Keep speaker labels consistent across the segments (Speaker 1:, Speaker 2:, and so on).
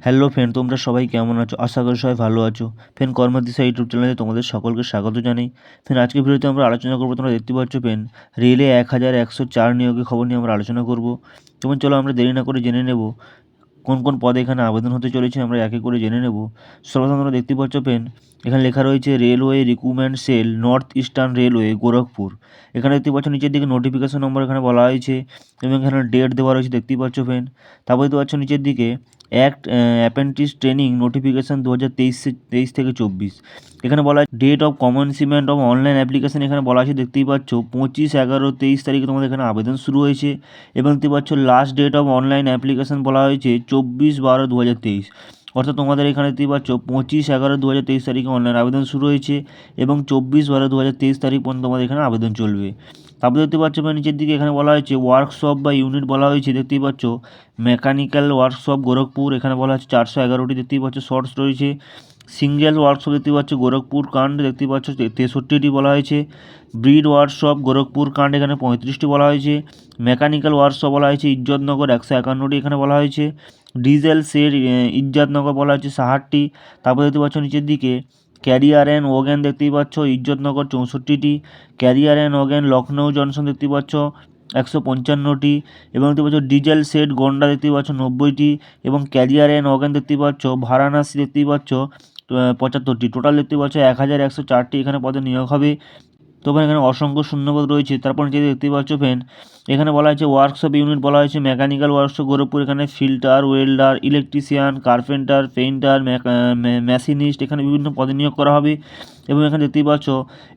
Speaker 1: Hello friend, তোমরা সবাই কেমন আছো? আশা করি সবাই ভালো আছো। ফ্রেন্ড, কর্মদিশা ইউটিউব চ্যানেলে তোমাদের সকলকে স্বাগত জানাই। ফ্রেন্ড, আজকের ভিডিওতে আমরা আলোচনা করবো, তোমরা দেখতে পাচ্ছ ফ্রেন্ড, রেলে 1104 নিয়োগের খবর নিয়ে আমরা আলোচনা করবো। যেমন চলো আমরা দেরি না করে জেনে নেব কোন কোন পদে এখানে আবেদন হতে চলেছে, আমরা একে করে জেনে নেব। সর্বপ্রথম তোমরা দেখতে পাচ্ছ ফ্রেন্ড, এখানে লেখা রয়েছে railway recruitment sell, north eastern railway, Gorakhpur. এখানে দেখতে পাচ্ছ নিচের দিকে নোটিফিকেশন নম্বর এখানে বলা হয়েছে এবং এখানে ডেট দেওয়া রয়েছে, দেখতেই পাচ্ছ ফ্রেন্ড। তারপর দেখতে পাচ্ছ নিচের দিকে অ্যাপ্রেন্টিস ট্রেনিং নোটিফিকেশান 2023 থেকে 24। এখানে বলা আছে date of commencement of online application, এখানে বলা আছে দেখতেই পাচ্ছ 25/11/23 তারিখে তোমাদের এখানে আবেদন শুরু হয়েছে। এবং দেখতে পাচ্ছ last date of online application বলা হয়েছে 24/12/2023। অর্থাৎ তোমাদের এখানে দেখতেই পাচ্ছ 25/11/2023 তারিখে অনলাইন আবেদন শুরু হয়েছে এবং 24/12/2023 তারিখ পর্যন্ত তোমাদের এখানে আবেদন চলবে। তারপর দেখতে পাচ্ছ নিচের দিকে এখানে বলা হয়েছে ওয়ার্কশপ বা ইউনিট বলা হয়েছে, দেখতেই পাচ্ছ মেকানিক্যাল ওয়ার্কশপ গোরখপুর, এখানে বলা হচ্ছে 411টি, দেখতেই পাচ্ছ শর্টস রয়েছে। সিঙ্গেল ওয়ার্কশপ দেখতে পাচ্ছ গোরখপুর কাণ্ড, দেখতেই পাচ্ছ 63টি বলা হয়েছে। ব্রিড ওয়ার্কশপ গোরখপুর কাণ্ড, এখানে 35টি বলা হয়েছে। মেকানিক্যাল ওয়ার্কশপ বলা হয়েছে ইজ্জতনগর 151টি, এখানে বলা হয়েছে। ডিজেল শেড ইজ্জতনগর বলা হয়েছে 60টি। তারপর দেখতে পাচ্ছ নিচের দিকে ক্যারিয়ার অ্যান্ড ওগ্যান, দেখতেই পাচ্ছ ইজ্জতনগর 64টি। ক্যারিয়ার অ্যান্ড ওগ্যান লখনৌ জনসন, দেখতেই পাচ্ছ 155টি। এবং দেখতে পাচ্ছ ডিজেল সেট গন্ডা, দেখতেই পাচ্ছ 90টি। এবং ক্যারিয়ার অ্যান্ড ওগ্যান দেখতেই পাচ্ছ ভারাণসী, দেখতেই পাচ্ছ 75টি। টোটাল দেখতেই পাচ্ছ 1104টি এখানে পদে নিয়োগ হবে। তো এখানে অসংখ্য শূন্যপদ রয়েছে। তারপর যে দেখতেই পাচ্ছ ফ্রেন্ড, এখানে বলা হয়েছে ওয়ার্কশপ ইউনিট বলা হয়েছে মেকানিক্যাল ওয়ার্কশপ গোরখপুর, এখানে filter, welder, electrician, carpenter, painter, machinist, এখানে বিভিন্ন পদে নিয়োগ করা হবে। এবং এখানে দেখতেই পাচ্ছ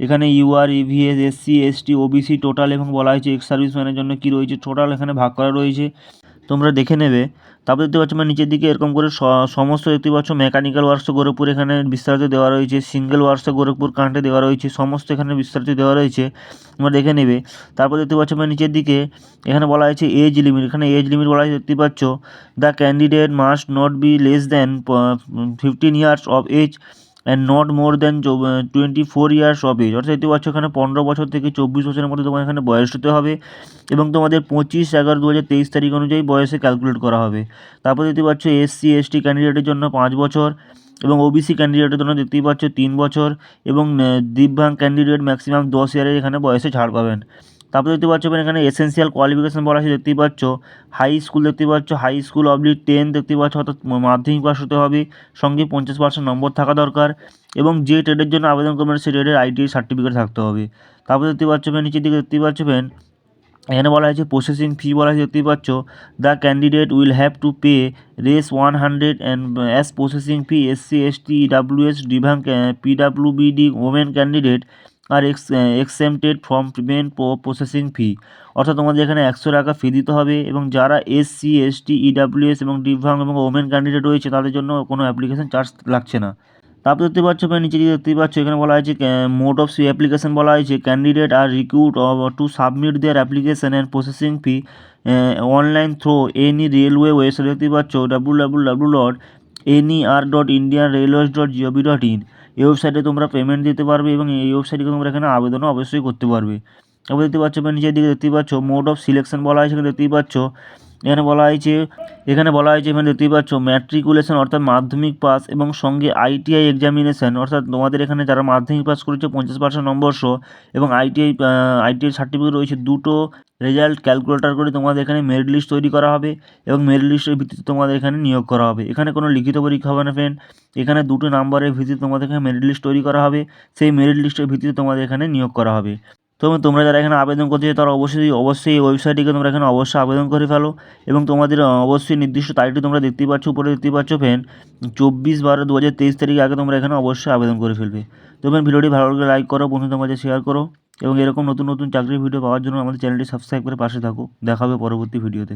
Speaker 1: এখানে ইউআর, ইভিএস, এসসি, এসটি, ওবিসি টোটাল, এবং বলা হয়েছে এক্স সার্ভিসম্যানের জন্য কী রয়েছে টোটাল এখানে ভাগ করা রয়েছে, তোমরা দেখে নেবে। তারপর দেখতে পাচ্ছ নিচের দিকে এরকম করে সমস্ত দেখতে পাচ্ছ মেকানিক্যাল ওয়ার্কশপ গোরখপুর এখানে বিস্তারিত দেওয়া রয়েছে। সিঙ্গেল ওয়ার্কশপ গোরখপুর কান্টে দেওয়া রয়েছে, সমস্ত এখানে বিস্তারিত দেওয়া রয়েছে, তোমরা দেখে নেবে। তারপর দেখতে পাচ্ছ নিচের দিকে এখানে বলা হয়েছে এজ লিমিট, এখানে এজ লিমিট বলা হয়েছে দেখতে পাচ্ছ the candidate must not be less than 15 years of age and not more than 24 years of age. অর্থাৎ দেখতে পাচ্ছ এখানে 15 বছর থেকে 24 বছরের মধ্যে তোমার এখানে বয়স হতে হবে এবং তোমাদের 25/11/2023 তারিখ অনুযায়ী বয়সে ক্যালকুলেট করা হবে। তারপর দেখতে পাচ্ছ এসসি এসটি ক্যান্ডিডেটের জন্য 5 বছর এবং ওবিসি ক্যান্ডিডেটের জন্য দেখতেই পাচ্ছ 3 বছর এবং দিব্যাঙ্গ ক্যান্ডিডেট ম্যাক্সিমাম 10 ইয়ারের এখানে বয়সে ছাড় পাবেন। তারপর দেখতে পাচ্ছ এখানে এসেনশিয়াল কোয়ালিফিকেশন বলা আছে, দেখতেই পাচ্ছ হাই স্কুল, দেখতে পাচ্ছ হাই স্কুল অবলিক 10 দেখতে পাচ্ছ, অর্থাৎ মাধ্যমিক পাস হতে হবে, সঙ্গে 50% নম্বর থাকা দরকার এবং যে ট্রেডের জন্য আবেদন করবেন সেই ট্রেডের আইটিআই সার্টিফিকেট থাকতে হবে। তারপর দেখতে পাচ্ছ নিচের দিকে দেখতেই পাচ্ছ এখানে বলা হয়েছে প্রসেসিং ফি বলা হয়েছে, দেখতেই পাচ্ছ the candidate will have to pay Rs 100 and as processing fee. SC ST EWS দিব্যাঙ্গ পিডাব্লিউবিডি women candidate are exempted from payment processing fee. অর্থাৎ তোমাদের এখানে 100 টাকা ফি দিতে হবে এবং যারা এসসি এসটি ইডাব্লিউএস এবং দিব্যাঙ্গ এবং ওমেন ক্যান্ডিডেট রয়েছে তাদের জন্য কোনো অ্যাপ্লিকেশন চার্জ লাগছে না। তারপর দেখতে পাচ্ছ নিচে দিকে দেখতেই পাচ্ছ এখানে বলা হয়েছে মোড অফ অ্যাপ্লিকেশন বলা হয়েছে candidate are required to submit their application and processing fee online through any railway website, দেখতেই পাচ্ছ www.ner.indianrailways.gov.in। এই ওয়েবসাইটে তোমরা পেমেন্ট দিতে পারবে এবং এই ওয়েবসাইটে তোমরা এখানে আবেদনও অবশ্যই করতে পারবে। তারপর দেখতে পাচ্ছ নিচের দিকে দেখতেই পাচ্ছ মোড অফ সিলেকশন বলা হয়েছে, দেখতেই পাচ্ছ এখানে বলা হয়েছে এখানে দেখতেই পাচ্ছ ম্যাট্রিকুলেশন অর্থাৎ মাধ্যমিক পাস এবং সঙ্গে আইটিআই এক্সামিনেশান, অর্থাৎ তোমাদের এখানে যারা মাধ্যমিক পাস করেছে 50% নম্বর সহ এবং আইটিআই সার্টিফিকেট রয়েছে, দুটো রেজাল্ট ক্যালকুলেটর করে তোমাদের এখানে মেরিট লিস্ট তৈরি করা হবে এবং মেরিট লিস্টের ভিত্তিতে তোমাদের এখানে নিয়োগ করা হবে। এখানে কোনো লিখিত পরীক্ষা হবে না ফ্রেন্ড, এখানে দুটো নাম্বারের ভিত্তিতে তোমাদের এখানে মেরিট লিস্ট তৈরি করা হবে, সেই মেরিট লিস্টের ভিত্তিতে তোমাদের এখানে নিয়োগ করা হবে। তো তোমরা যারা এখানে আবেদন করতে চাও তারা অবশ্যই এই ওয়েবসাইটটিকে তোমরা এখানে অবশ্যই আবেদন করে ফেলো এবং তোমাদের অবশ্যই নির্দিষ্ট তারিখটি তোমরা দেখতেই পাচ্ছ, উপরে দেখতেই পাচ্ছ ফ্রেন্ড 24/12/2023 তারিখে আগে তোমরা এখানে অবশ্যই আবেদন করে ফেলবে। তো ভিডিওটি ভালো লাগলে লাইক করো, বন্ধুদের মাঝে শেয়ার করো এবং এরকম নতুন নতুন চাকরির ভিডিও পাওয়ার জন্য আমাদের চ্যানেলটি সাবস্ক্রাইব করে পাশে থাকো। দেখা হবে পরবর্তী ভিডিওতে।